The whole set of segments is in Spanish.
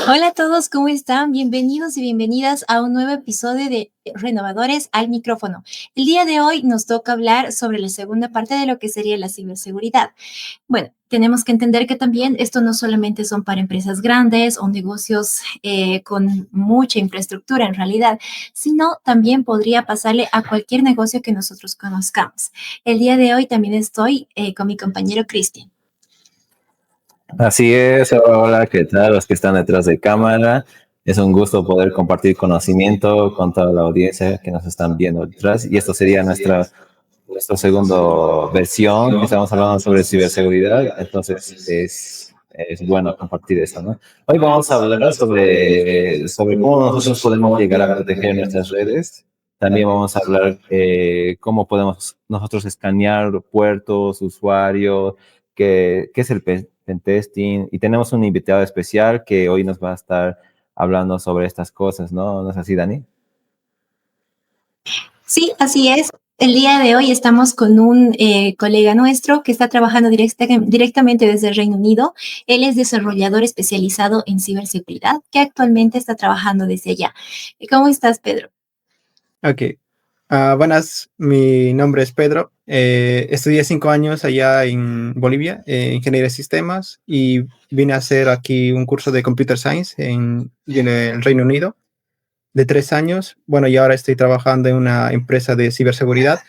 Hola a todos, ¿cómo están? Bienvenidos y bienvenidas a un nuevo episodio de Renovadores al Micrófono. El día de hoy nos toca hablar sobre la segunda parte de lo que sería la ciberseguridad. Bueno, tenemos que entender que también esto no solamente son para empresas grandes o negocios con mucha infraestructura en realidad, sino también podría pasarle a cualquier negocio que nosotros conozcamos. El día de hoy también estoy con mi compañero Cristian. Así es, hola, ¿qué tal? Los que están detrás de cámara. Es un gusto poder compartir conocimiento con toda la audiencia que nos están viendo detrás. Y esto sería nuestra segunda versión. Estamos hablando sobre ciberseguridad, entonces es bueno compartir esto, ¿no? Hoy vamos a hablar sobre cómo nosotros podemos llegar a proteger nuestras redes. También vamos a hablar cómo podemos nosotros escanear puertos, usuarios, qué es el pentesting. Y tenemos un invitado especial que hoy nos va a estar hablando sobre estas cosas, ¿no? ¿No es así, Dani? Sí, así es. El día de hoy estamos con un colega nuestro que está trabajando directamente desde el Reino Unido. Él es desarrollador especializado en ciberseguridad que actualmente está trabajando desde allá. ¿Cómo estás, Pedro? Ok. Buenas, mi nombre es Pedro. Estudié 5 años allá en Bolivia, Ingeniería de Sistemas, y vine a hacer aquí un curso de Computer Science en el Reino Unido de 3 años. Bueno, y ahora estoy trabajando en una empresa de ciberseguridad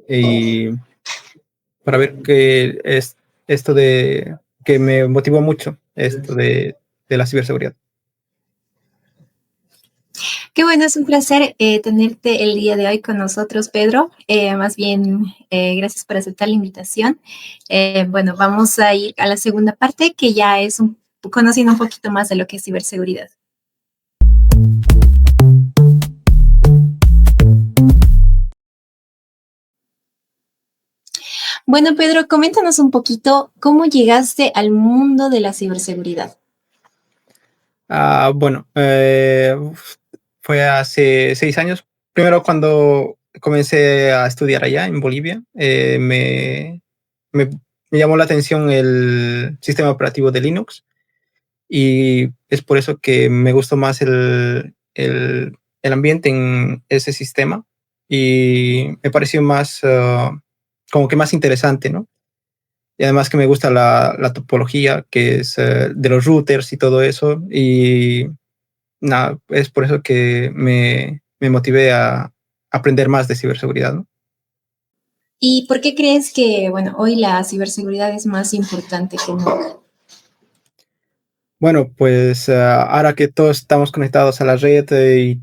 y para ver qué es esto de que me motivó mucho, esto de la ciberseguridad. Qué bueno, es un placer tenerte el día de hoy con nosotros, Pedro. Más bien, gracias por aceptar la invitación. Bueno, vamos a ir a la segunda parte, que ya es conociendo un poquito más de lo que es ciberseguridad. Bueno, Pedro, coméntanos un poquito cómo llegaste al mundo de la ciberseguridad. Bueno, fue hace 6 años. Primero, cuando comencé a estudiar allá en Bolivia, me llamó la atención el sistema operativo de Linux, y es por eso que me gustó más el ambiente en ese sistema, y me pareció más, como que más interesante, ¿no? Y además que me gusta la topología, que es de los routers y todo eso, y nada, es por eso que me motivé a aprender más de ciberseguridad, ¿no? ¿Y por qué crees que, bueno, hoy la ciberseguridad es más importante que nunca? Bueno, pues ahora que todos estamos conectados a la red, y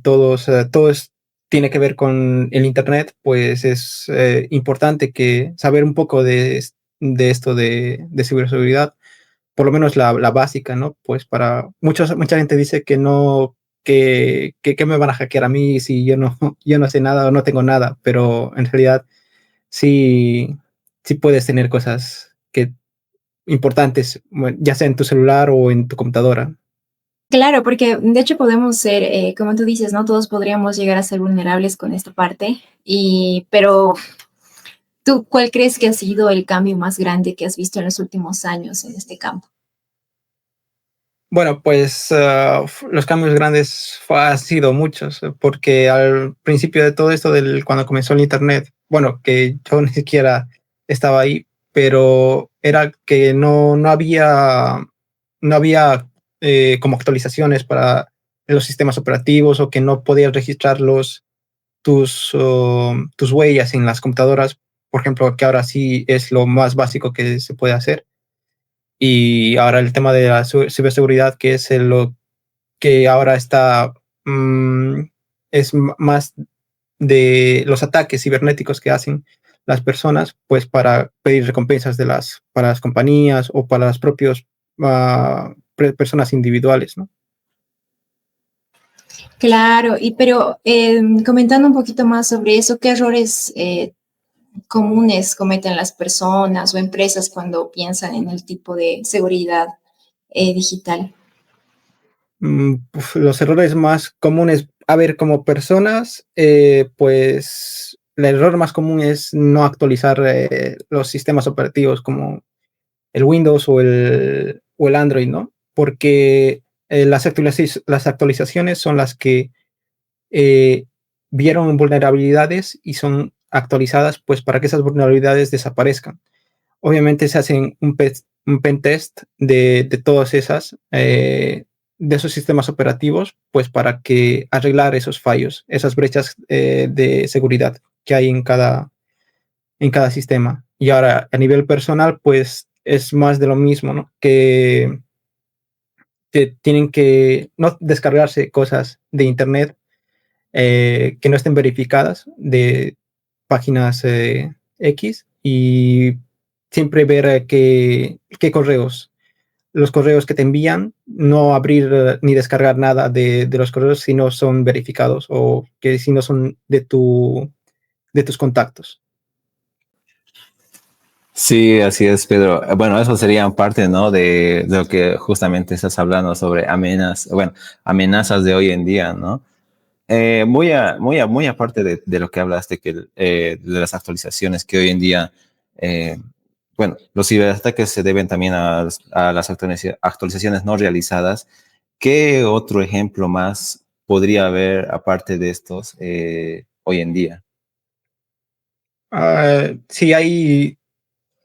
tiene que ver con el Internet, pues es importante que saber un poco de esto de ciberseguridad, por lo menos la básica, ¿no? Pues mucha gente dice que no, que me van a hackear a mí si yo no sé nada o no tengo nada, pero en realidad sí, sí puedes tener cosas importantes, bueno, ya sea en tu celular o en tu computadora. Claro, porque de hecho podemos ser, como tú dices, ¿no? Todos podríamos llegar a ser vulnerables con esta parte, pero ¿tú cuál crees que ha sido el cambio más grande que has visto en los últimos años en este campo? Bueno, pues los cambios grandes han sido muchos, porque al principio de todo esto, cuando comenzó el Internet, bueno, que yo ni siquiera estaba ahí, pero era que no había como actualizaciones para los sistemas operativos, o que no podías registrar tus huellas en las computadoras, por ejemplo, que ahora sí es lo más básico que se puede hacer. Y ahora el tema de la ciberseguridad, que es lo que ahora mm, es más de los ataques cibernéticos que hacen las personas, pues para pedir recompensas para las compañías o para las propias personas individuales, ¿no? Claro, pero comentando un poquito más sobre eso, ¿qué errores comunes cometen las personas o empresas cuando piensan en el tipo de seguridad digital? Los errores más comunes, a ver, como personas, pues el error más común es no actualizar los sistemas operativos como el Windows o el Android, ¿no? Porque las actualizaciones son las que vieron vulnerabilidades y son actualizadas pues para que esas vulnerabilidades desaparezcan. Obviamente se hacen un pen test de todas esas, de esos sistemas operativos, pues para que arreglar esos fallos, esas brechas de seguridad que hay en cada sistema. Y ahora, a nivel personal, pues es más de lo mismo, ¿no? Que tienen que no descargarse cosas de Internet que no estén verificadas de páginas X y siempre ver qué correos, los correos que te envían, no abrir ni descargar nada de los correos si no son verificados o que si no son de tus contactos. Sí, así es, Pedro. Bueno, eso sería parte, ¿no? De lo que justamente estás hablando sobre amenazas de hoy en día, ¿no? Muy aparte de lo que hablaste, de las actualizaciones que hoy en día, los ciberataques se deben también a las actualizaciones no realizadas. ¿Qué otro ejemplo más podría haber aparte de estos hoy en día? Sí, hay,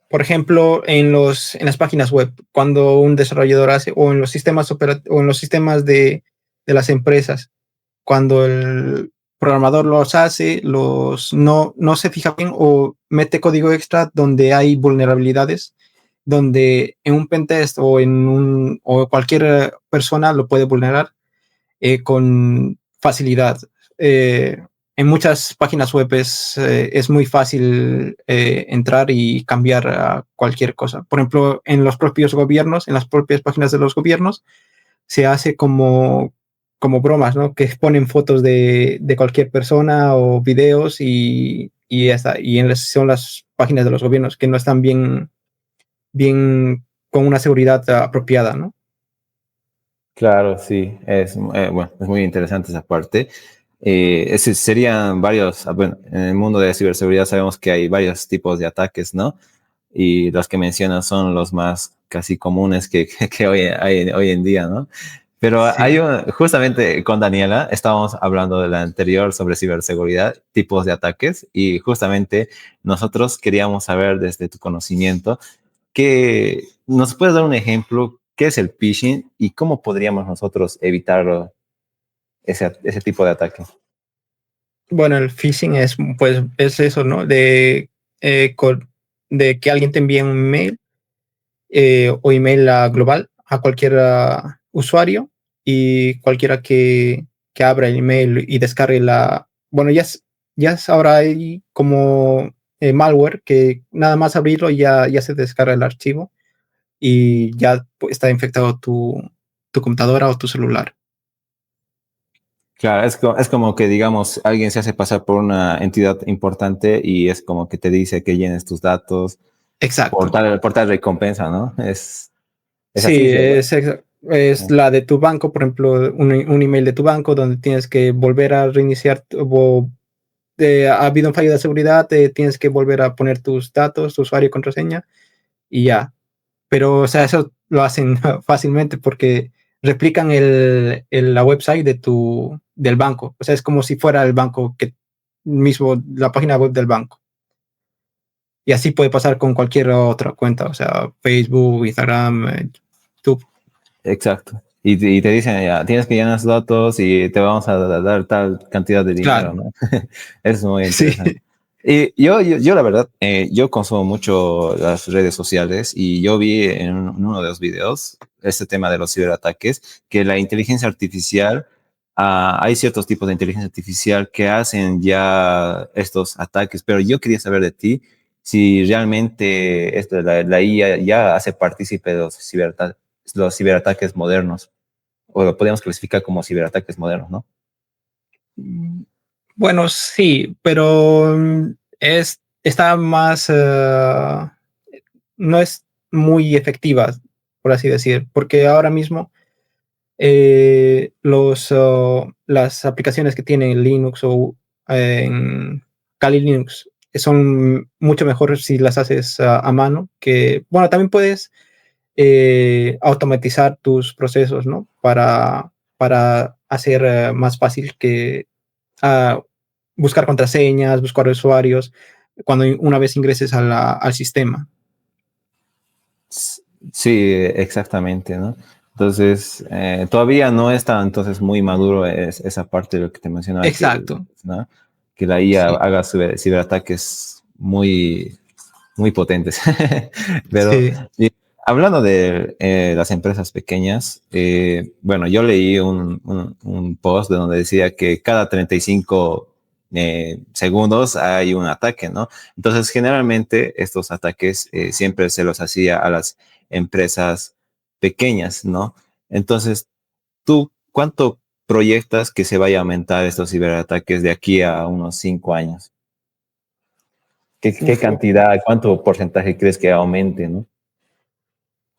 por ejemplo, en las páginas web, cuando un desarrollador hace, o en los sistemas o en los sistemas de las empresas, cuando el programador los hace, no se fija bien o mete código extra donde hay vulnerabilidades, donde en un pentest o cualquier persona lo puede vulnerar con facilidad. En muchas páginas web es muy fácil entrar y cambiar a cualquier cosa. Por ejemplo, en los propios gobiernos, en las propias páginas de los gobiernos, se hace como bromas, ¿no? Que ponen fotos de cualquier persona o videos y ya está. Y son las páginas de los gobiernos que no están bien con una seguridad apropiada, ¿no? Claro, sí, es muy interesante esa parte. Serían varios, en el mundo de ciberseguridad sabemos que hay varios tipos de ataques, ¿no? Y los que mencionas son los más casi comunes que hoy en día, ¿no? Pero sí. Justamente con Daniela estábamos hablando de la anterior sobre ciberseguridad, tipos de ataques, y justamente nosotros queríamos saber desde tu conocimiento que nos puedes dar un ejemplo, qué es el phishing y cómo podríamos nosotros evitarlo, ese tipo de ataque. Bueno, el phishing es eso, ¿no? De que alguien te envíe un email o email global a cualquier usuario y cualquiera que abra el email y descargue bueno, ya ahora hay como malware que nada más abrirlo ya se descarga el archivo y ya está infectado tu computadora o tu celular. Claro, es como que, digamos, alguien se hace pasar por una entidad importante y es como que te dice que llenes tus datos Exacto. por tal recompensa, ¿no? Es Sí, así, ¿verdad? es la de tu banco, por ejemplo, un email de tu banco donde tienes que volver a reiniciar o ha habido un fallo de seguridad, tienes que volver a poner tus datos, tu usuario y contraseña y ya. Pero, o sea, eso lo hacen fácilmente porque replican la website del banco. O sea, es como si fuera el banco mismo, la página web del banco. Y así puede pasar con cualquier otra cuenta, o sea, Facebook, Instagram, YouTube. Exacto. Y te dicen, ya, tienes que llenar tus datos y te vamos a dar tal cantidad de dinero, Claro, ¿no? Es muy sí. interesante. Y yo la verdad, yo consumo mucho las redes sociales y yo vi en uno de los videos este tema de los ciberataques, que la inteligencia artificial, hay ciertos tipos de inteligencia artificial que hacen ya estos ataques, pero yo quería saber de ti si realmente la IA ya hace partícipe de los ciberataques modernos, o lo podríamos clasificar como ciberataques modernos, ¿no? Bueno, sí, pero está más, no es muy efectiva, por así decir, porque ahora mismo las aplicaciones que tienen Linux o en Kali Linux son mucho mejores si las haces a mano, que, bueno, también puedes automatizar tus procesos, ¿no? Para hacer más fácil que buscar contraseñas, buscar usuarios, cuando una vez ingreses al sistema. Sí, exactamente, ¿no? Entonces, todavía no está entonces muy maduro esa parte de lo que te mencionaba, Exacto. ¿no? Que la IA Sí. haga ciberataques muy, muy potentes. Pero Sí. hablando de las empresas pequeñas, bueno, yo leí un post de donde decía que cada 35 segundos hay un ataque, ¿no? Entonces, generalmente estos ataques siempre se los hacía a las empresas pequeñas, ¿no? Entonces, ¿tú cuánto proyectas que se vaya a aumentar estos ciberataques de aquí a unos 5 años? ¿Qué Uf, cantidad, cuánto porcentaje crees que aumente, no?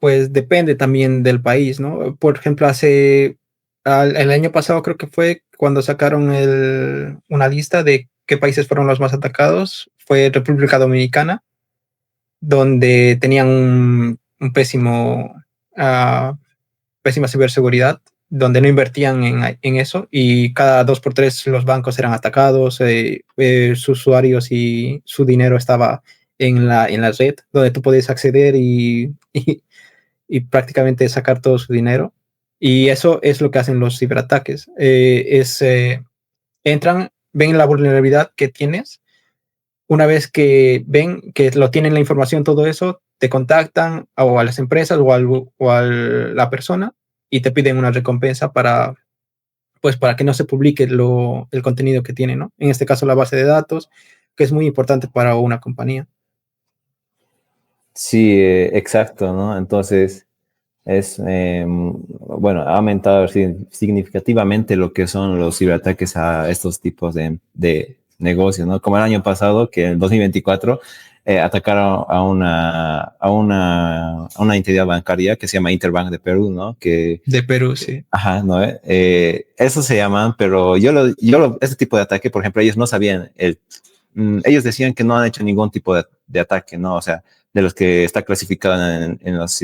pues depende también del país, ¿no? Por ejemplo, el año pasado creo que fue cuando sacaron una lista de qué países fueron los más atacados, fue República Dominicana, donde tenían un pésima ciberseguridad, donde no invertían en eso y cada 2 por 3 los bancos eran atacados, sus usuarios y su dinero estaba en la red, donde tú podías acceder y prácticamente sacar todo su dinero. Y eso es lo que hacen los ciberataques. Entran, ven la vulnerabilidad que tienes. Una vez que ven que lo tienen la información, todo eso, te contactan o a las empresas o a la persona y te piden una recompensa para que no se publique el contenido que tiene, ¿no? En este caso, la base de datos, que es muy importante para una compañía. Sí, exacto, ¿no? Entonces, bueno, ha aumentado significativamente lo que son los ciberataques a estos tipos de negocios, ¿no? Como el año pasado, que en 2024 atacaron a una entidad bancaria que se llama Interbank de Perú, ¿no? De Perú, sí. Ajá, ¿no? Eso se llaman, pero este tipo de ataque, por ejemplo, ellos no sabían, ellos decían que no han hecho ningún tipo de ataque, ¿no? O sea, de los que está clasificado en los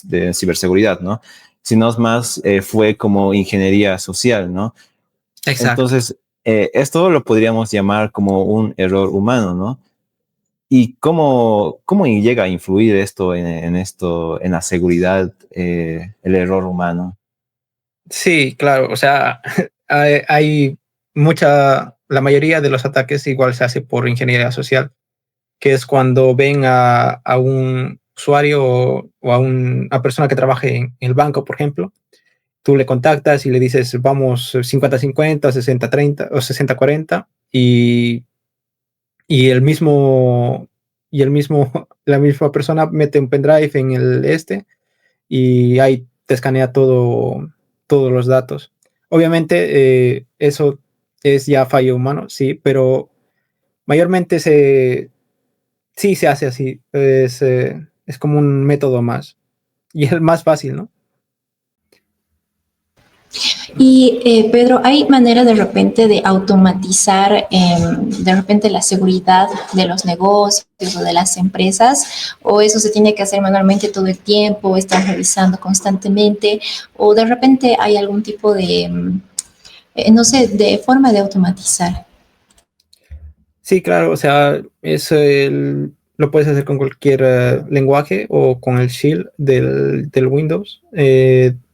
de ciberseguridad, ¿no? Sino más fue como ingeniería social, ¿no? Exacto. Entonces, esto lo podríamos llamar como un error humano, ¿no? ¿Y cómo llega a influir esto en la seguridad, el error humano? Sí, claro, o sea, hay la mayoría de los ataques igual se hace por ingeniería social, que es cuando ven a un usuario o a una persona que trabaje en el banco, por ejemplo, tú le contactas y le dices, vamos 50-50, 60-30 o 60-40 y el mismo, la misma persona mete un pendrive en y ahí te escanea todos los datos. Obviamente, eso es ya fallo humano, sí, pero mayormente sí se hace así. Es como un método más. Y es el más fácil, ¿no? Y Pedro, ¿hay manera de repente de automatizar de repente la seguridad de los negocios o de las empresas? ¿O eso se tiene que hacer manualmente todo el tiempo? ¿Están revisando constantemente? ¿O de repente hay algún tipo de, no sé, de forma de automatizar? Sí, claro, o sea, lo puedes hacer con cualquier lenguaje o con el shield del Windows,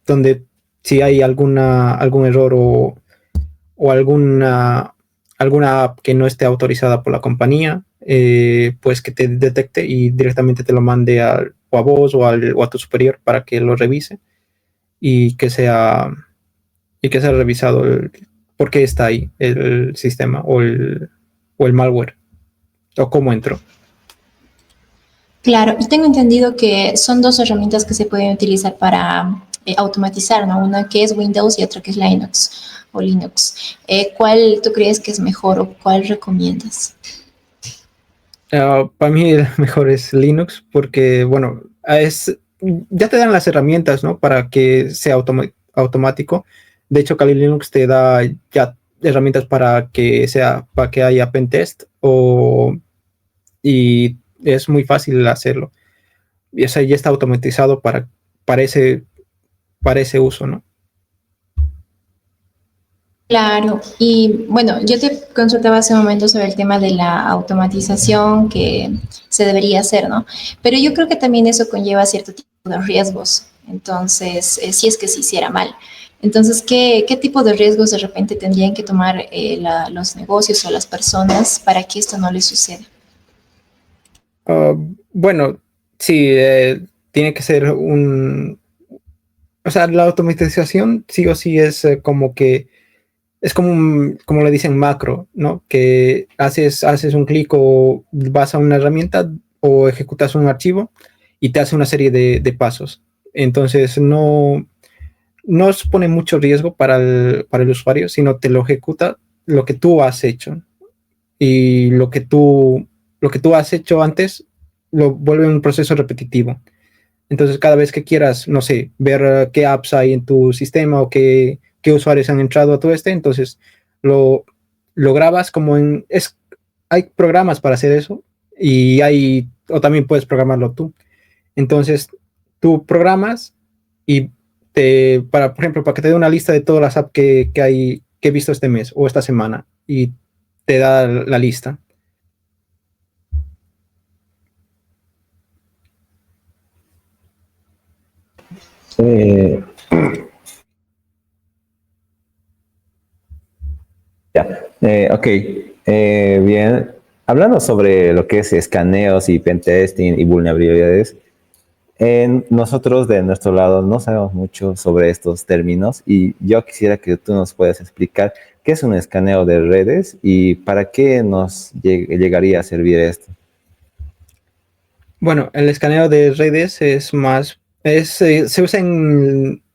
donde si hay algún error o alguna app que no esté autorizada por la compañía, pues que te detecte y directamente te lo mande o a vos o a tu superior para que lo revise y que sea, revisado por qué está ahí el sistema o el malware o cómo entró. Claro, y tengo entendido que son dos herramientas que se pueden utilizar para automatizar, ¿no? Una que es Windows y otra que es Linux o Linux. ¿Cuál tú crees que es mejor o cuál recomiendas? Para mí el mejor es Linux porque, bueno, ya te dan las herramientas, ¿no? Para que sea automático. De hecho, Kali Linux te da ya herramientas para que haya pentest y es muy fácil hacerlo. y o sea, ya está automatizado para ese uso, ¿no? Claro, y bueno, yo te consultaba hace un momento sobre el tema de la automatización que se debería hacer, ¿no? Pero yo creo que también eso conlleva cierto tipo de riesgos. Entonces, si es que se hiciera mal. Entonces, ¿qué tipo de riesgos de repente tendrían que tomar los negocios o las personas para que esto no les suceda? Bueno, sí, tiene que ser o sea, la automatización sí o sí es como que es como le dicen macro, ¿no? Que haces un clic o vas a una herramienta o ejecutas un archivo y te hace una serie de pasos. Entonces no supone mucho riesgo para el usuario, sino te lo ejecuta lo que tú has hecho. Y lo que tú has hecho antes lo vuelve un proceso repetitivo. Entonces, cada vez que quieras, no sé, ver qué apps hay en tu sistema o qué usuarios han entrado a tu entonces lo, lo grabas como hay programas para hacer eso o también puedes programarlo tú. Entonces, tú programas y por ejemplo, para que te dé una lista de todas las apps que he visto este mes o esta semana y te da la lista. Eh, ya, ok, bien. Hablando sobre lo que es escaneos y pentesting y vulnerabilidades, nosotros de nuestro lado no sabemos mucho sobre estos términos y yo quisiera que tú nos puedas explicar qué es un escaneo de redes y para qué nos llegaría a servir esto. Bueno, el escaneo de redes se usa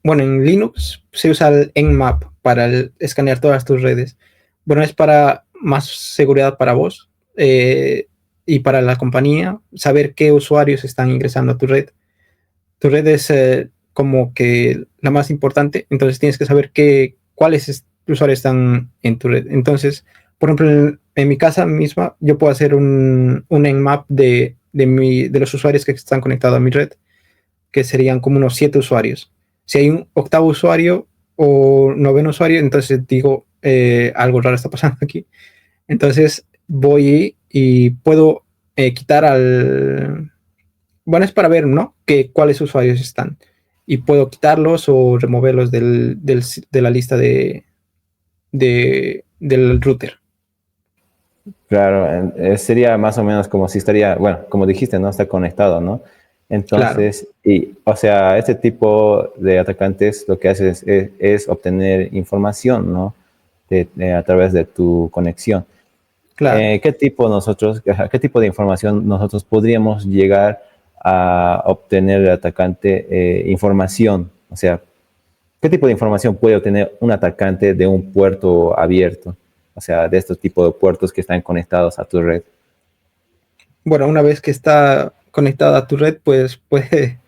bueno, en Linux se usa el Nmap para escanear todas tus redes. Bueno, es para más seguridad para vos y para la compañía, saber qué usuarios están ingresando a tu red. Tu red es como que la más importante, entonces tienes que saber cuáles usuarios están en tu red. Entonces, por ejemplo, en mi casa misma, yo puedo hacer un Nmap de los usuarios que están conectados a mi red, que serían como unos 7 usuarios. Si hay un octavo usuario o noveno usuario, entonces digo, algo raro está pasando aquí. Entonces voy y puedo quitar bueno, es para ver, ¿no? Cuáles usuarios están. Y puedo quitarlos o removerlos de la lista del router. Claro, sería más o menos como si estaría, bueno, como dijiste, ¿no? Está conectado, ¿no? Claro, Entonces, o sea, este tipo de atacantes lo que hace es obtener información, ¿no? A través de tu conexión. claro. ¿Qué tipo de información nosotros podríamos llegar a obtener del atacante? Información, o sea, ¿qué tipo de información puede obtener un atacante de un puerto abierto? O sea, de estos tipos de puertos que están conectados a tu red. Bueno, una vez que está conectada a tu red, pues puede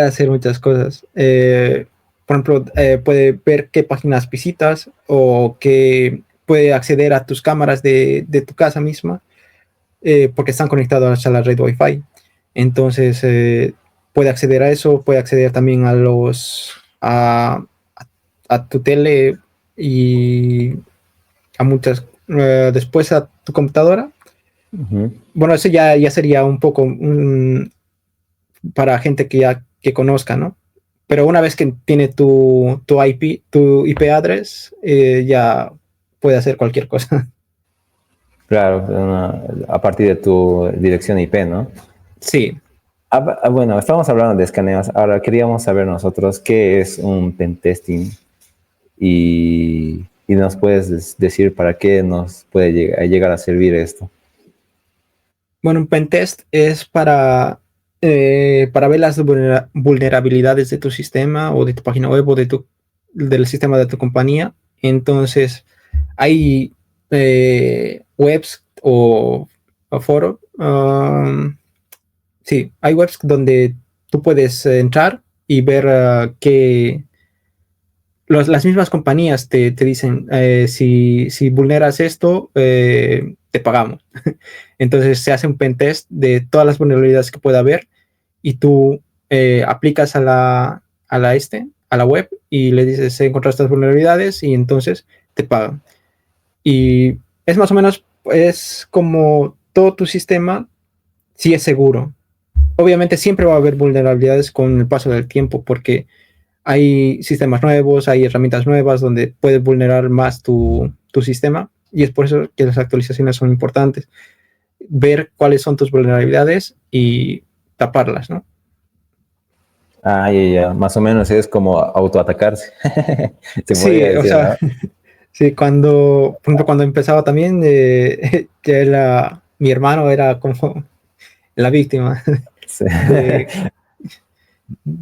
hacer muchas cosas. Por ejemplo, puede ver qué páginas visitas o que puede acceder a tus cámaras de tu casa misma porque están conectadas a la red Wi-Fi. Entonces, puede acceder a eso, puede acceder también a tu tele y a muchas, después a tu computadora. Ujú. Bueno, eso ya sería un poco para gente que conozca, ¿no? Pero una vez que tiene tu IP address, ya puede hacer cualquier cosa. Claro, a partir de tu dirección IP, ¿no? Sí. Bueno, estamos hablando de escaneos. Ahora queríamos saber nosotros qué es un pentesting y nos puedes decir para qué nos puede llegar a servir esto. Bueno, un pentest es para ver las vulnerabilidades de tu sistema o de tu página web o del sistema de tu compañía. Entonces, hay webs o foros. Sí, hay webs donde tú puedes entrar y ver las mismas compañías te dicen, si vulneras esto, te pagamos. Entonces se hace un pentest de todas las vulnerabilidades que pueda haber y tú aplicas a la web y le dices, he encontrado estas vulnerabilidades y entonces te pagan. Y es más o menos, es como todo tu sistema sí es seguro. Obviamente siempre va a haber vulnerabilidades con el paso del tiempo porque hay sistemas nuevos, hay herramientas nuevas donde puedes vulnerar más tu sistema y es por eso que las actualizaciones son importantes. Ver cuáles son tus vulnerabilidades y taparlas, ¿no? Ah, ya. Más o menos es como autoatacarse. Se Sí, podría o decir, sea, ¿no? sí, por ejemplo, cuando empezaba también, mi hermano era como la víctima Sí. de,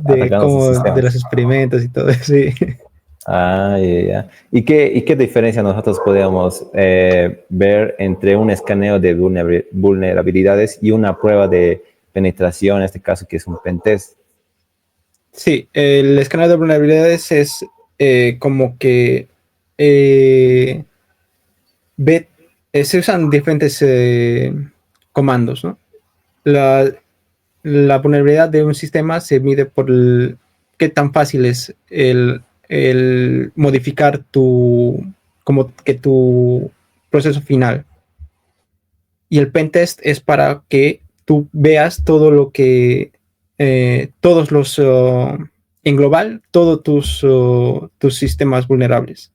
Atacando sus de los sistemas. experimentos y todo eso, sí. Ah, ya. ¿Y qué diferencia nosotros podemos ver entre un escaneo de vulnerabilidades y una prueba de penetración, en este caso que es un pentest? Sí, el escáner de vulnerabilidades es como que eh, ve, se usan diferentes comandos, ¿no? La, la vulnerabilidad de un sistema se mide por qué tan fácil es el modificar como que tu proceso final. Y el pentest es para que tú veas todo lo que, todos los, en global, todos tus sistemas vulnerables.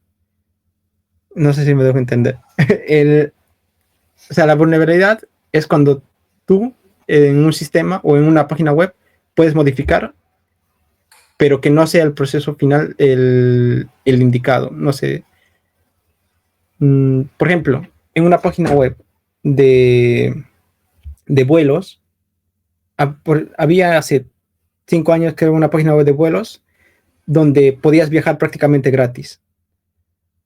No sé si me dejo entender. O sea, la vulnerabilidad es cuando tú en un sistema o en una página web puedes modificar, pero que no sea el proceso final el indicado. No sé. Por ejemplo, en una página web de, de vuelos, había hace 5 años que era una página web de vuelos donde podías viajar prácticamente gratis.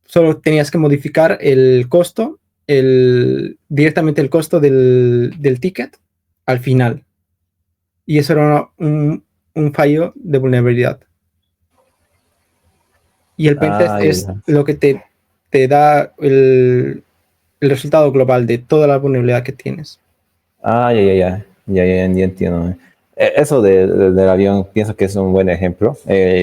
Solo tenías que modificar el costo, directamente el costo del ticket al final. Y eso era un fallo de vulnerabilidad. Y el pentest Ah, es ya. lo que te da el resultado global de toda la vulnerabilidad que tienes. Ah, ya entiendo. Eso del avión pienso que es un buen ejemplo.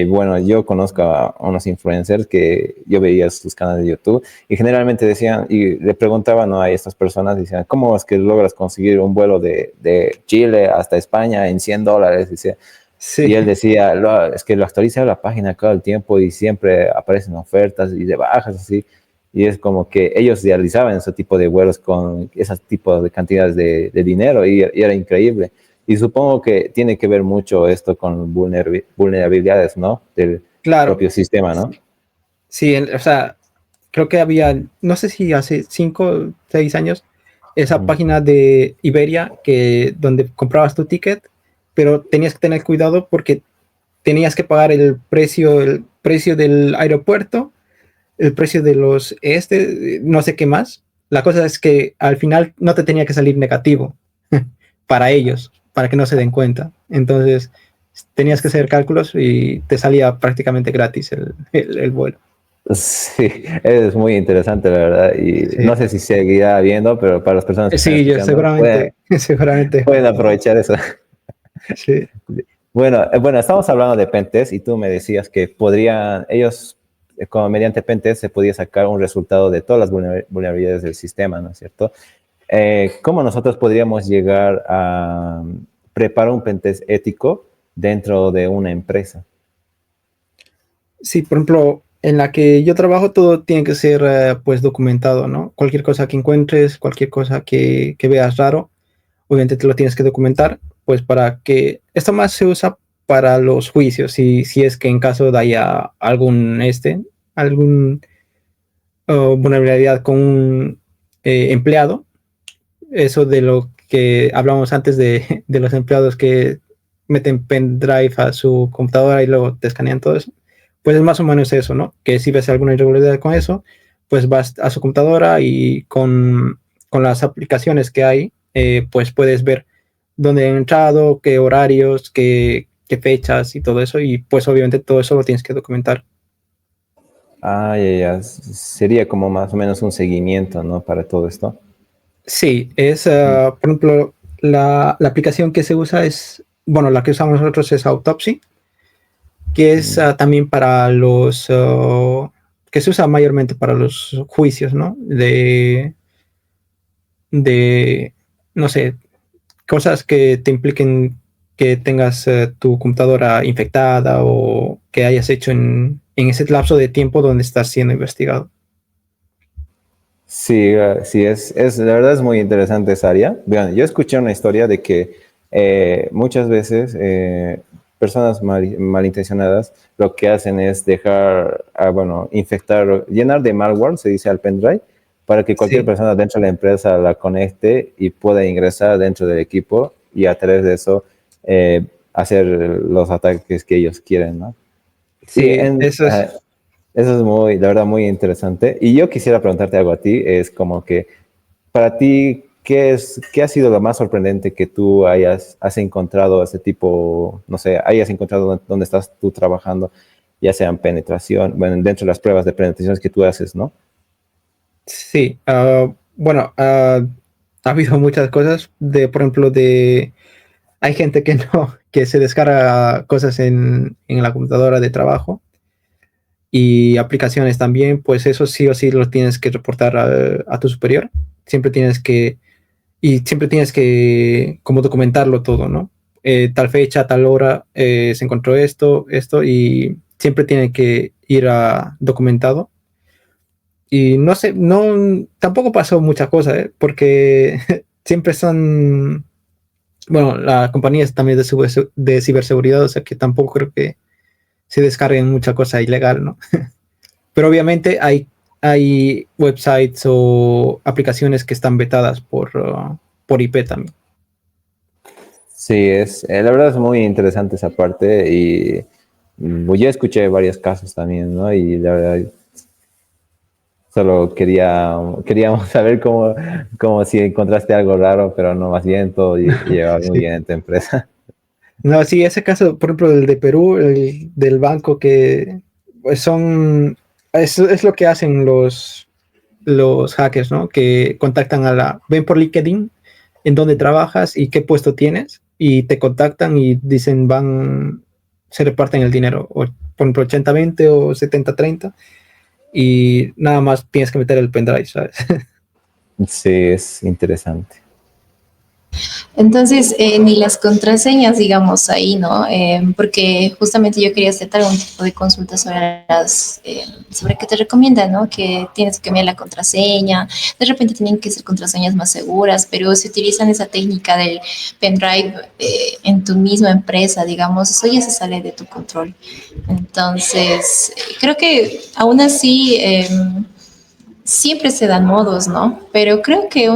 Bueno, yo conozco a unos influencers que yo veía sus canales de YouTube y generalmente decían, y le preguntaban, ¿no?, a estas personas, decían, ¿cómo es que logras conseguir un vuelo de Chile hasta España en $100? Decía, y Sí, él decía, es que lo actualiza la página cada el tiempo y siempre aparecen ofertas y de bajas así. Y es como que ellos realizaban ese tipo de vuelos con esos tipos de cantidades de dinero y era increíble. Y supongo que tiene que ver mucho esto con vulnerabilidades, ¿no? Del claro. propio sistema, ¿no? Sí, o sea, creo que había, no sé si hace 5 o 6 años, esa Mm. página de Iberia donde comprabas tu ticket, pero tenías que tener cuidado porque tenías que pagar el precio del aeropuerto, el precio de no sé qué más. La cosa es que al final no te tenía que salir negativo para ellos, para que no se den cuenta. Entonces tenías que hacer cálculos y te salía prácticamente gratis el vuelo. Sí, es muy interesante, la verdad. Y Sí. no sé si seguirá viendo, pero para las personas que están Sí, yo escuchando, seguramente, seguramente. pueden aprovechar eso. Sí, Bueno, estamos hablando de Pentest y tú me decías que ellos, como mediante Pentest, se podía sacar un resultado de todas las vulnerabilidades del sistema, ¿no es cierto? ¿Cómo nosotros podríamos llegar a preparar un Pentest ético dentro de una empresa? sí, por ejemplo, en la que yo trabajo todo tiene que ser pues documentado, ¿no? Cualquier cosa que encuentres, cualquier cosa que veas raro, obviamente te lo tienes que documentar, pues para que esto más se usa para los juicios, si es que en caso de haya algún vulnerabilidad con un empleado, eso de lo que hablamos antes de los empleados que meten pendrive a su computadora y luego te escanean todo eso, pues es más o menos eso, ¿no? Que si ves alguna irregularidad con eso, pues vas a su computadora y con las aplicaciones que hay, pues puedes ver dónde han entrado, qué horarios, qué fechas y todo eso, y pues obviamente todo eso lo tienes que documentar. Ah, ya. Sería como más o menos un seguimiento, ¿no? Para todo esto. Sí, por ejemplo, la aplicación que se usa es bueno, la que usamos nosotros es Autopsy, que es también para que se usa mayormente para los juicios, ¿no? No sé, cosas que te impliquen que tengas tu computadora infectada o que hayas hecho en ese lapso de tiempo donde estás siendo investigado. Sí, sí, la verdad es muy interesante esa área. Vean, yo escuché una historia de que muchas veces personas malintencionadas lo que hacen es dejar, infectar, llenar de malware, se dice al pendrive, para que cualquier persona dentro de la empresa la conecte y pueda ingresar dentro del equipo y a través de eso hacer los ataques que ellos quieren, ¿no? Sí, eso es. Eso es muy, la verdad, muy interesante. Y yo quisiera preguntarte algo a ti, es como que para ti, ¿qué ha sido lo más sorprendente que tú has encontrado ese tipo, no sé, hayas encontrado donde estás tú trabajando, ya sean penetración, bueno, dentro de las pruebas de penetración que tú haces, ¿no? Sí, bueno, ha habido muchas cosas, por ejemplo, hay gente que no, que se descarga cosas en la computadora de trabajo y aplicaciones también, pues eso sí o sí lo tienes que reportar a tu superior. Siempre tienes que como documentarlo todo, ¿no? Tal fecha, tal hora, se encontró esto, y siempre tiene que ir documentado. Y no sé, tampoco pasó mucha cosa, porque siempre bueno, la compañía es también de ciberseguridad, o sea que tampoco creo que se descarguen mucha cosa ilegal, ¿no? Pero obviamente hay websites o aplicaciones que están vetadas por IP también. Sí, la verdad es muy interesante esa parte y yo escuché varios casos también, ¿no? Y la verdad, solo queríamos saber cómo si encontraste algo raro, pero no, más bien todo lleva muy Sí. bien en tu empresa. No, sí, ese caso, por ejemplo, el de Perú, el del banco, que pues es lo que hacen los hackers, ¿no? Que contactan ven por LinkedIn en dónde trabajas y qué puesto tienes y te contactan y dicen se reparten el dinero, o por ejemplo 80-20 o 70-30 y nada más tienes que meter el pendrive, ¿sabes? Sí, es interesante. Entonces, ni las contraseñas, digamos, ahí, ¿no? Porque justamente yo quería hacer algún tipo de consulta sobre qué te recomiendan, ¿no? Que tienes que cambiar la contraseña, de repente tienen que ser contraseñas más seguras, pero si utilizan esa técnica del pendrive en tu misma empresa, digamos, eso ya se sale de tu control. Entonces, creo que aún así siempre se dan modos, ¿no? Pero creo que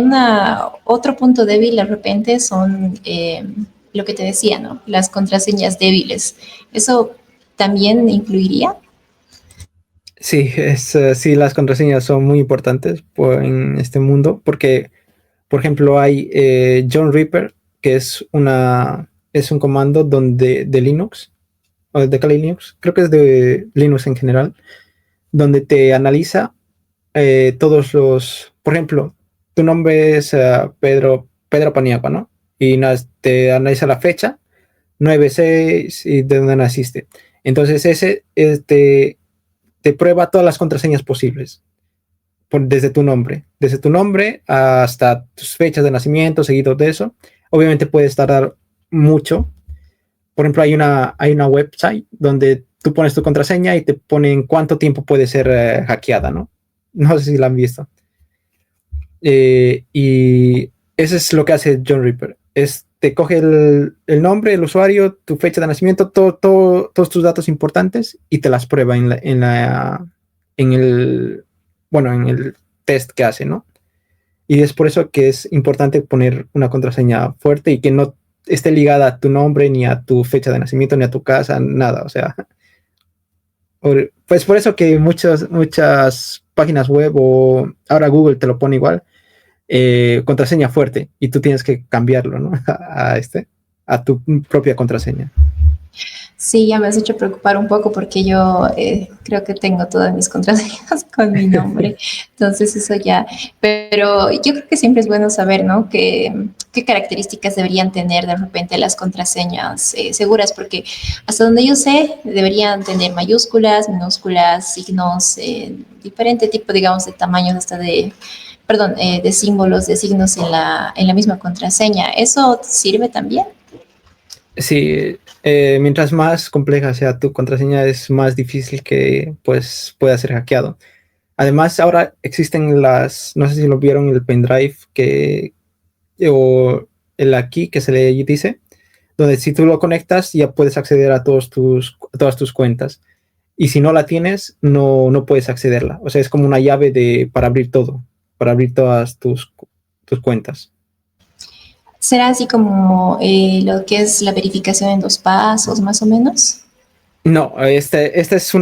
otro punto débil de repente son lo que te decía, ¿no? Las contraseñas débiles. ¿Eso también incluiría? Sí, sí, las contraseñas son muy importantes en este mundo porque, por ejemplo, hay John Reaper, que es un comando de Linux, o de Kali Linux, creo que es de Linux en general, donde te analiza por ejemplo, tu nombre es Pedro Paniagua, ¿no? Y te analiza la fecha, 9-6 y de dónde naciste. Entonces te prueba todas las contraseñas posibles, desde tu nombre hasta tus fechas de nacimiento, seguido de eso. Obviamente puedes tardar mucho. Por ejemplo, hay una website donde tú pones tu contraseña y te ponen cuánto tiempo puede ser hackeada, ¿no? No sé si la han visto. Y eso es lo que hace John Reaper. Te coge el nombre, el usuario, tu fecha de nacimiento, todos tus datos importantes y te las prueba en el test que hace, ¿no? Y es por eso que es importante poner una contraseña fuerte y que no esté ligada a tu nombre, ni a tu fecha de nacimiento, ni a tu casa, nada. O sea, pues por eso que muchas páginas web o ahora Google te lo pone igual, contraseña fuerte y tú tienes que cambiarlo, ¿no? a tu propia contraseña. Sí, ya me has hecho preocupar un poco porque yo creo que tengo todas mis contraseñas con mi nombre. Entonces eso ya, pero yo creo que siempre es bueno saber, ¿no? ¿Qué características deberían tener de repente las contraseñas seguras? Porque hasta donde yo sé, deberían tener mayúsculas, minúsculas, signos, diferente tipo, digamos, de tamaños hasta de, perdón, de símbolos, de signos en la misma contraseña. ¿Eso sirve también? Sí, mientras más compleja sea tu contraseña, es más difícil que pues, pueda ser hackeado. Además, ahora existen no sé si lo vieron, el pendrive o el aquí que se le dice, donde si tú lo conectas ya puedes acceder a todas tus cuentas. Y si no la tienes, no puedes accederla. O sea, es como una llave para abrir todo, para abrir todas tus cuentas. ¿Será así como lo que es la verificación en 2 pasos, más o menos? No, esta es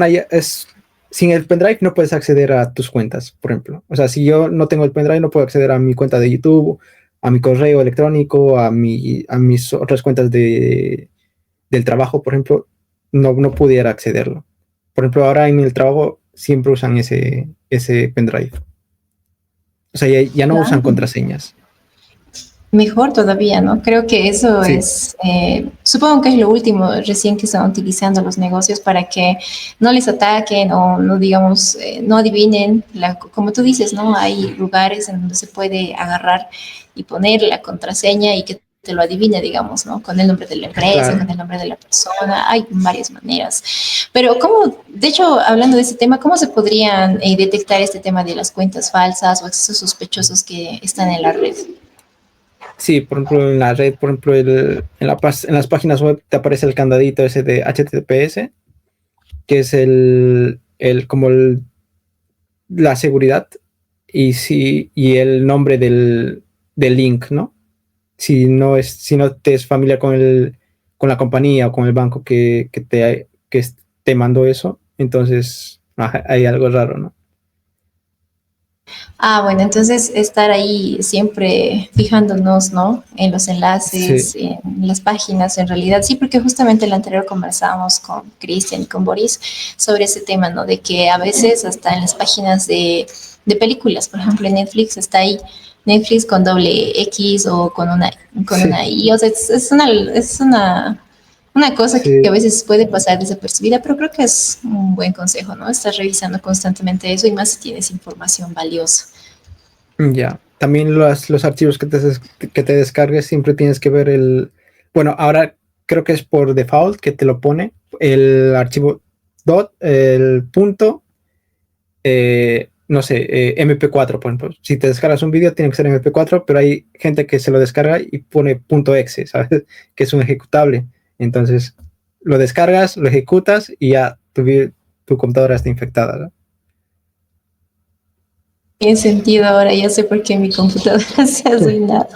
sin el pendrive no puedes acceder a tus cuentas, por ejemplo. O sea, si yo no tengo el pendrive, no puedo acceder a mi cuenta de YouTube, a mi correo electrónico, a mis otras cuentas del trabajo, por ejemplo, no pudiera accederlo. Por ejemplo, ahora en el trabajo siempre usan ese pendrive. O sea, ya no usan Claro. contraseñas. Mejor todavía, ¿no? Creo que eso Sí, es, supongo que es lo último recién que están utilizando los negocios para que no les ataquen o no, digamos, no adivinen, como tú dices, ¿no? Hay lugares en donde se puede agarrar y poner la contraseña y que te lo adivine, digamos, ¿no? Con el nombre de la empresa, claro. con el nombre de la persona, hay varias maneras. Pero ¿cómo, de hecho, hablando de este tema, cómo se podrían detectar este tema de las cuentas falsas o accesos sospechosos que están en la red? Sí, por ejemplo, en la red, por ejemplo, en las páginas web te aparece el candadito ese de HTTPS, que es como la seguridad y el nombre del link, ¿no? Si no te es familiar con la compañía o con el banco que te mandó eso, entonces hay algo raro, ¿no? Ah, bueno, entonces estar ahí siempre fijándonos, ¿no? En los Sí, enlaces, en las páginas, en realidad. Sí, porque justamente el anterior conversábamos con Cristian y con Boris sobre ese tema, ¿no? De que a veces hasta en las páginas de películas, por ejemplo, en Netflix está ahí Netflix con doble X o con sí, una I. O sea, una cosa que a sí, veces puede pasar desapercibida, pero creo que es un buen consejo, ¿no? Estar revisando constantemente eso y más si tienes información valiosa. ya. También los archivos que te descargues siempre tienes que ver bueno, ahora creo que es por default que te lo pone el archivo el punto, no sé, MP4, por ejemplo. Si te descargas un vídeo tiene que ser MP4, pero hay gente que se lo descarga y pone punto .exe, ¿sabes? Que es un ejecutable. Entonces, lo descargas, lo ejecutas y ya tu computadora está infectada, ¿no? Tiene sentido ahora, ya sé por qué mi computadora se ha arruinado.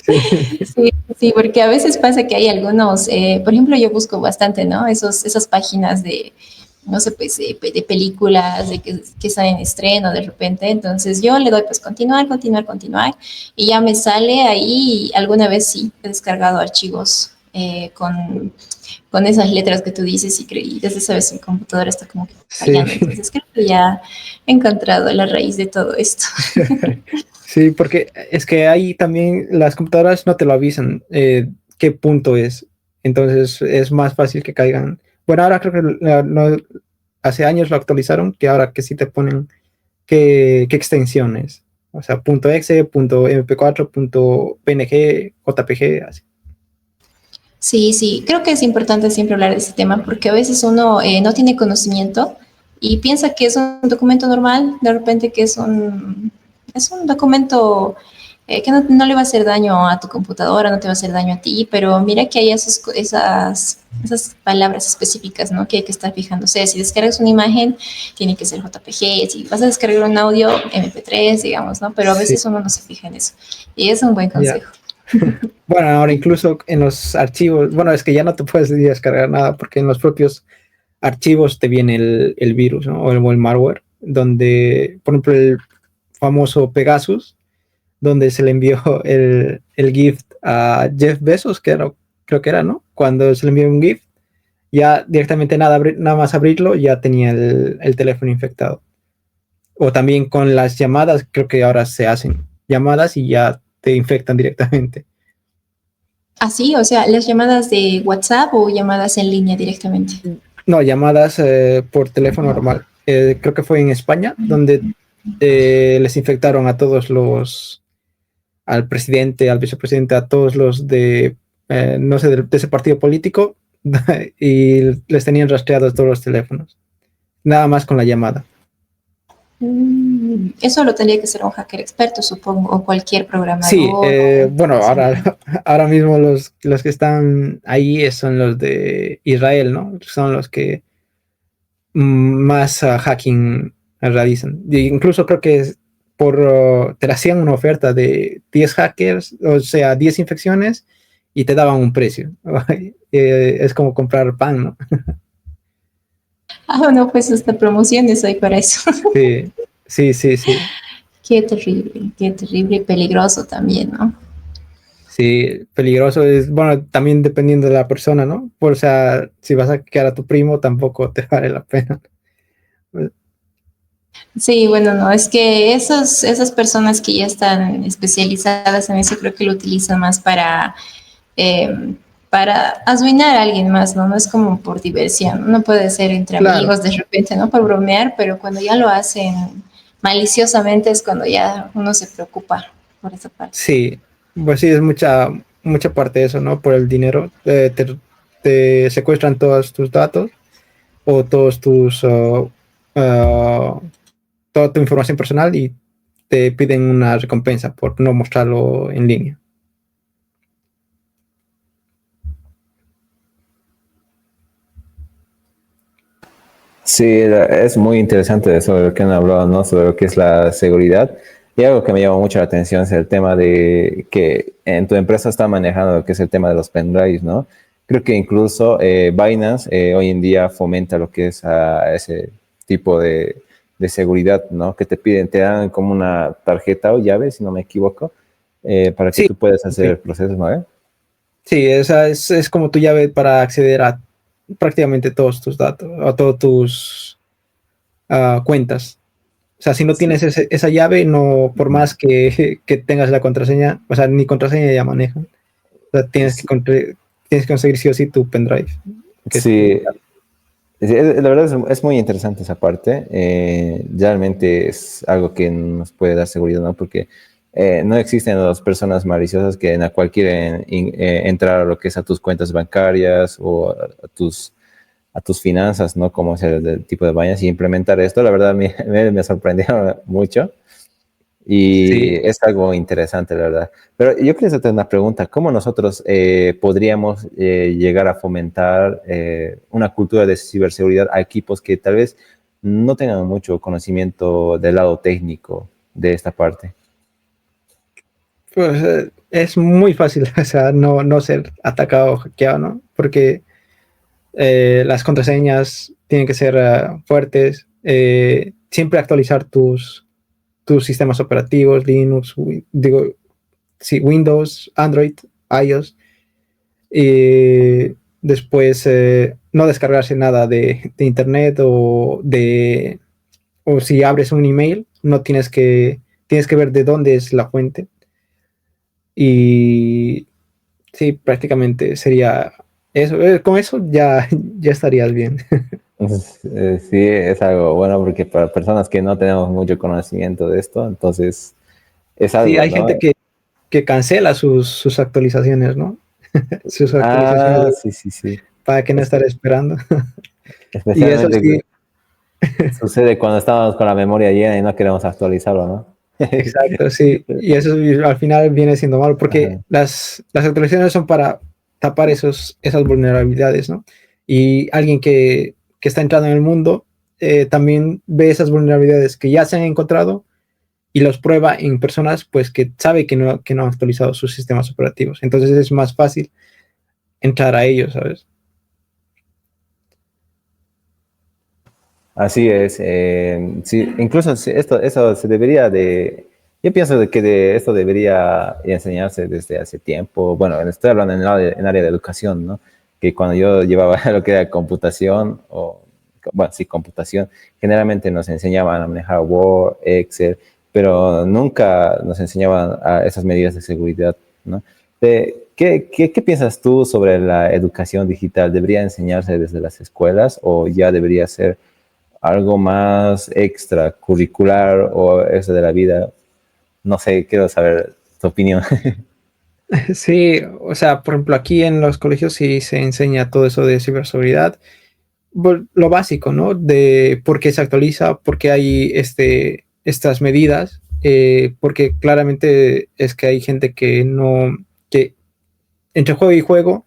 Sí, Sí, sí, porque a veces pasa que hay algunos, por ejemplo, yo busco bastante, ¿no? Esas páginas de, no sé, pues de películas, que están en estreno de repente. Entonces yo le doy pues continuar, continuar, continuar y ya me sale ahí. Alguna vez sí, he descargado archivos con esas letras que tú dices y desde esa vez mi computadora está como que sí. fallando. Entonces creo que ya he encontrado la raíz de todo esto. Sí, porque es que ahí también las computadoras no te lo avisan qué punto es. Entonces es más fácil que caigan. Bueno, ahora creo que hace años lo actualizaron, que ahora que sí te ponen qué extensiones. O sea, punto .exe, punto .mp4, punto .png, JPG, así. Sí, sí, creo que es importante siempre hablar de este tema porque a veces uno no tiene conocimiento y piensa que es un documento normal, de repente que es un documento que no le va a hacer daño a tu computadora, no te va a hacer daño a ti, pero mira que hay esas palabras específicas, ¿no? Que hay que estar fijando. O sea, si descargas una imagen, tiene que ser JPG, si vas a descargar un audio, MP3, digamos, ¿no? Pero a Sí, veces uno no se fija en eso y es un buen ya. consejo. Bueno, ahora incluso en los archivos, bueno, es que ya no te puedes descargar nada porque en los propios archivos te viene el virus, ¿no? O el malware, donde, por ejemplo, el famoso Pegasus, donde se le envió el gift a Jeff Bezos, creo que era, ¿no? Cuando se le envió un gift ya directamente nada más abrirlo, ya tenía el teléfono infectado. O también con las llamadas, creo que ahora se hacen llamadas y ya te infectan directamente. Así, o sea, las llamadas de WhatsApp o llamadas en línea directamente. No, llamadas por teléfono normal. Creo que fue en España, donde les infectaron a todos al presidente, al vicepresidente, a todos los no sé, de ese partido político, y les tenían rastreados todos los teléfonos. Nada más con la llamada. Eso lo tendría que ser un hacker experto, supongo, o cualquier programador. Sí, bueno, ahora mismo los que están ahí son los de Israel, ¿no? Son los que más hacking realizan. Incluso creo que te hacían una oferta de 10 hackers, o sea, 10 infecciones, y te daban un precio. Es como comprar pan, ¿no? No, pues hasta promociones hay para eso. Sí. Qué terrible y peligroso también, ¿no? Sí, peligroso es, bueno, también dependiendo de la persona, ¿no? O sea, si vas a hackear a tu primo, tampoco te vale la pena. Sí, bueno, no, es que esas personas que ya están especializadas en eso, creo que lo utilizan más para arruinar a alguien más, ¿no? No es como por diversión, no puede ser entre amigos de repente, ¿no? Por bromear, pero cuando ya lo hacen maliciosamente es cuando ya uno se preocupa por esa parte. Sí, pues sí, es mucha parte de eso, ¿no? Por el dinero, te secuestran todos tus datos o toda tu información personal y te piden una recompensa por no mostrarlo en línea. Sí, es muy interesante sobre lo que han hablado, ¿no? Sobre lo que es la seguridad. Y algo que me llama mucho la atención es el tema de que en tu empresa está manejando lo que es el tema de los pendrives, ¿no? Creo que incluso Binance hoy en día fomenta lo que es ese tipo de seguridad, ¿no? Que te dan como una tarjeta o llave, si no me equivoco, para que tú puedas hacer el proceso, ¿no? Sí, esa es como tu llave para acceder a prácticamente todos tus datos, a todas tus cuentas. O sea, si no tienes esa llave, no, por más que tengas la contraseña, o sea, ni contraseña ya manejan. O sea, tienes que conseguir sí o sí tu pendrive. Sí, la verdad es muy interesante esa parte. Realmente es algo que nos puede dar seguridad, ¿no? Porque no existen las personas maliciosas que en la cual quieren entrar a lo que es a tus cuentas bancarias o a tus finanzas, ¿no? Como es el tipo de Binance y implementar esto. La verdad me sorprendió mucho. Y es algo interesante, la verdad. Pero yo quería hacerte una pregunta. ¿Cómo nosotros podríamos llegar a fomentar una cultura de ciberseguridad a equipos que tal vez no tengan mucho conocimiento del lado técnico de esta parte? Pues es muy fácil, o sea, no ser atacado o hackeado, ¿no? Porque las contraseñas tienen que ser fuertes, siempre actualizar tus sistemas operativos, Linux, Windows, Android, iOS, y después no descargarse nada de internet o si abres un email, no tienes que ver de dónde es la fuente. Y sí, prácticamente sería eso. Con eso ya estarías bien. Sí, es algo bueno porque para personas que no tenemos mucho conocimiento de esto, entonces es algo, Sí, hay ¿no? gente que cancela sus actualizaciones, ¿no? Sus actualizaciones Sí. para que no estar esperando. Y eso Especialmente sí, sucede cuando estamos con la memoria llena y no queremos actualizarlo, ¿no? exacto, sí. Y eso al final viene siendo malo porque las actualizaciones son para tapar esas vulnerabilidades, ¿no? Y alguien que está entrando en el mundo también ve esas vulnerabilidades que ya se han encontrado y los prueba en personas pues que sabe que no han actualizado sus sistemas operativos. Entonces es más fácil entrar a ellos, ¿sabes? Así es. Sí, incluso eso se debería de... Yo pienso de que esto debería enseñarse desde hace tiempo. Bueno, estoy hablando en área de educación, ¿no? que cuando yo llevaba lo que era computación, sí, computación, generalmente nos enseñaban a manejar Word, Excel, pero nunca nos enseñaban a esas medidas de seguridad, ¿no? ¿Qué piensas tú sobre la educación digital? ¿Debería enseñarse desde las escuelas o ya debería ser algo más extracurricular o eso de la vida? No sé, quiero saber tu opinión. Sí, o sea, por ejemplo, aquí en los colegios sí se enseña todo eso de ciberseguridad, lo básico, ¿no? De por qué se actualiza, por qué hay estas medidas, porque claramente es que hay gente que no, que entre juego y juego,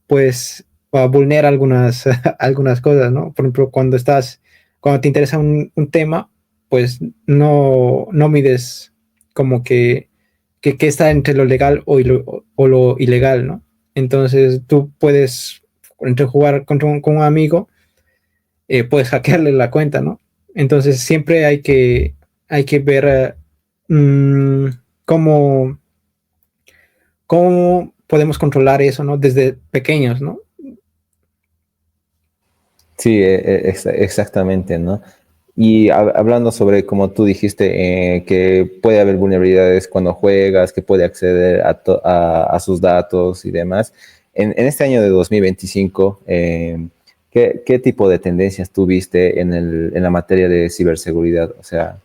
pues vulnera algunas, algunas cosas, ¿no? Por ejemplo, cuando te interesa un tema, pues no mides como que está entre lo legal o lo ilegal, ¿no? Entonces tú puedes, entre jugar con un amigo, puedes hackearle la cuenta, ¿no? Entonces siempre hay que ver cómo, cómo podemos controlar eso, ¿no? Desde pequeños, ¿no? Sí, exactamente, ¿no? Y hablando sobre, como tú dijiste, que puede haber vulnerabilidades cuando juegas, que puede acceder a sus datos y demás. En este año de 2025, ¿qué tipo de tendencias tuviste en la materia de ciberseguridad? O sea,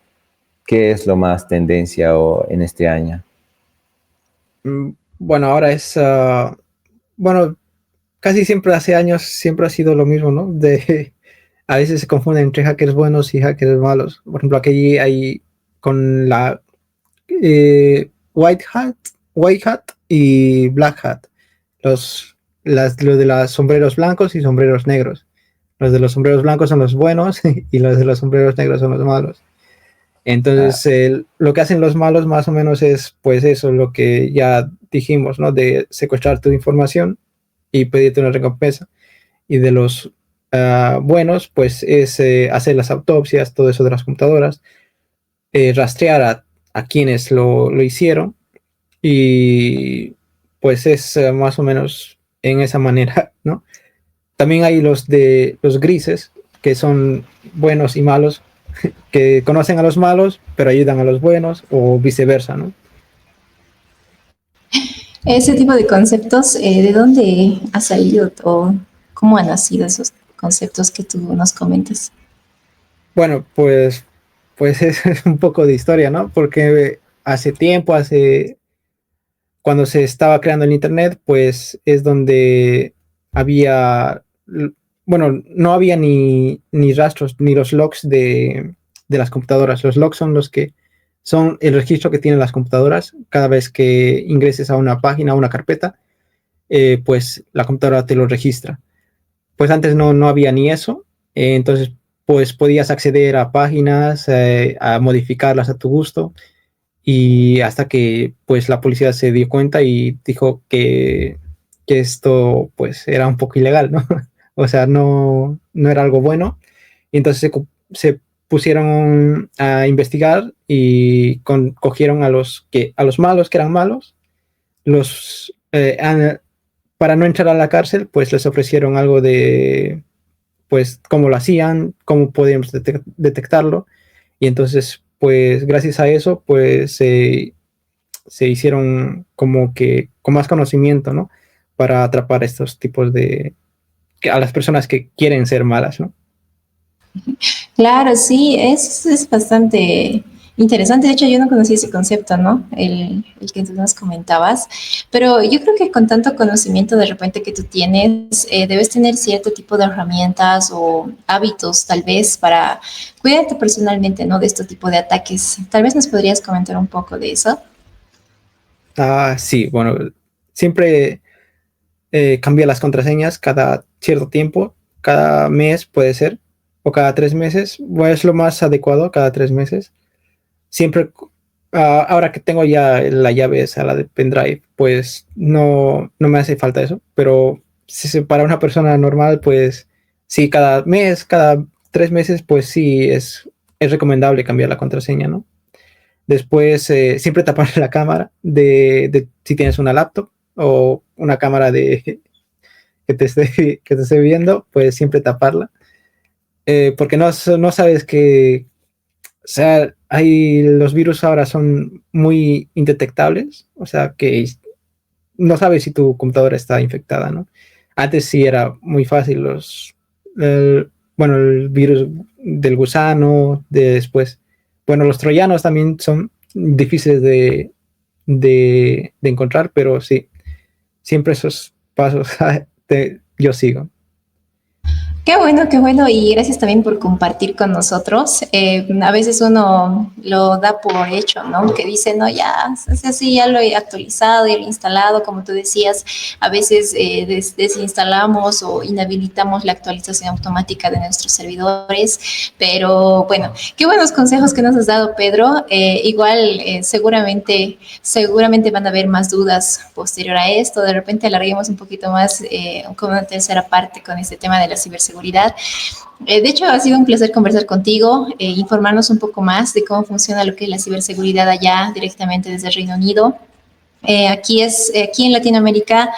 ¿qué es lo más tendencia en este año? Bueno, ahora bueno, casi siempre hace años siempre ha sido lo mismo, ¿no? A veces se confunden entre hackers buenos y hackers malos. Por ejemplo, aquí hay con la White Hat, White Hat y Black Hat. Los de los sombreros blancos y sombreros negros. Los de los sombreros blancos son los buenos y los de los sombreros negros son los malos. Entonces, lo que hacen los malos más o menos es, pues eso, lo que ya dijimos, ¿no? De secuestrar tu información y pedirte una recompensa. Y de los buenos, pues es hacer las autopsias, todo eso de las computadoras, rastrear a quienes lo hicieron y pues es más o menos en esa manera, ¿no? También hay los grises, que son buenos y malos, que conocen a los malos, pero ayudan a los buenos, o viceversa, ¿no? Ese tipo de conceptos, ¿de dónde ha salido o cómo han nacido esos conceptos que tú nos comentas? Bueno, pues es un poco de historia, ¿no? Porque hace tiempo, cuando se estaba creando el Internet, pues es donde había, bueno, no había ni rastros, ni los logs de las computadoras. Los logs son los que son el registro que tienen las computadoras. Cada vez que ingreses a una página, a una carpeta, pues la computadora te lo registra. Pues antes no había ni eso, entonces pues podías acceder a páginas, a modificarlas a tu gusto, y hasta que pues la policía se dio cuenta y dijo que esto pues era un poco ilegal, ¿no? O sea, no era algo bueno, y entonces se pusieron a investigar y cogieron a los malos que eran malos, los para no entrar a la cárcel, pues les ofrecieron algo de, pues, cómo lo hacían, cómo podíamos detectarlo. Y entonces, pues, gracias a eso, pues, se hicieron como que con más conocimiento, ¿no? Para atrapar estos tipos a las personas que quieren ser malas, ¿no? Claro, sí, es bastante interesante. De hecho, yo no conocía ese concepto, ¿no? El que tú nos comentabas. Pero yo creo que con tanto conocimiento de repente que tú tienes, debes tener cierto tipo de herramientas o hábitos, tal vez, para cuidarte personalmente, ¿no? De este tipo de ataques. Tal vez nos podrías comentar un poco de eso. Sí, bueno, siempre cambia las contraseñas cada cierto tiempo, cada mes puede ser, o cada 3 meses, bueno, es lo más adecuado, cada 3 meses. Siempre, ahora que tengo ya la llave esa, la de pendrive, pues no me hace falta eso, pero para una persona normal, pues sí, cada mes, cada 3 meses, pues sí, es recomendable cambiar la contraseña, ¿no? Después, siempre tapar la cámara de si tienes una laptop o una cámara que te esté viendo, pues siempre taparla, porque no sabes que, o sea, los virus ahora son muy indetectables, o sea, que no sabes si tu computadora está infectada, ¿no? Antes sí era muy fácil bueno, el virus del gusano, después, bueno, los troyanos también son difíciles de encontrar, pero sí, siempre esos pasos yo sigo. Qué bueno, y gracias también por compartir con nosotros. A veces uno lo da por hecho, ¿no? Que dice, no, ya, es así, ya lo he actualizado, ya lo he instalado, como tú decías, a veces desinstalamos o inhabilitamos la actualización automática de nuestros servidores, pero bueno, qué buenos consejos que nos has dado, Pedro. Seguramente van a haber más dudas posterior a esto, de repente alarguemos un poquito más con una tercera parte con este tema de la ciberseguridad. De hecho, ha sido un placer conversar contigo, informarnos un poco más de cómo funciona lo que es la ciberseguridad allá directamente desde el Reino Unido. Aquí en Latinoamérica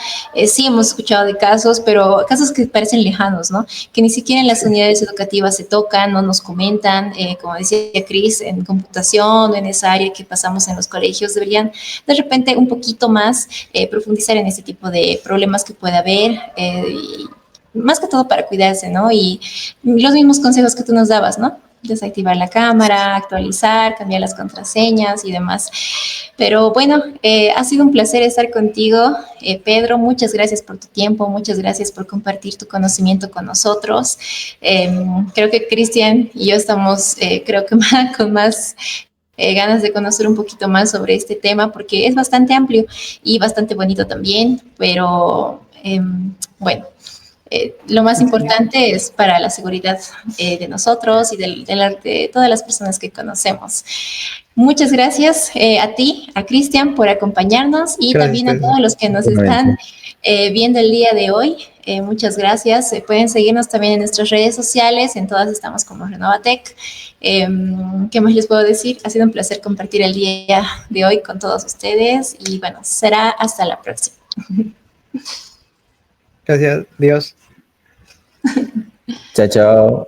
sí hemos escuchado de casos, pero casos que parecen lejanos, ¿no? Que ni siquiera en las unidades educativas se tocan, no nos comentan, como decía Cris, en computación o en esa área que pasamos en los colegios, deberían de repente un poquito más profundizar en este tipo de problemas que puede haber. Más que todo para cuidarse, ¿no? Y los mismos consejos que tú nos dabas, ¿no? Desactivar la cámara, actualizar, cambiar las contraseñas y demás. Pero bueno, ha sido un placer estar contigo, Pedro. Muchas gracias por tu tiempo, muchas gracias por compartir tu conocimiento con nosotros. Creo que Cristian y yo estamos, creo que con más ganas de conocer un poquito más sobre este tema porque es bastante amplio y bastante bonito también, pero bueno. Lo más importante es para la seguridad de nosotros y de todas las personas que conocemos. Muchas gracias a ti, a Cristian, por acompañarnos y Gracias, también a todos los que nos están viendo el día de hoy. Muchas gracias. Pueden seguirnos también en nuestras redes sociales. En todas estamos como Renovatec. ¿Qué más les puedo decir? Ha sido un placer compartir el día de hoy con todos ustedes y bueno, será hasta la próxima. Gracias, Dios. Chao, chao.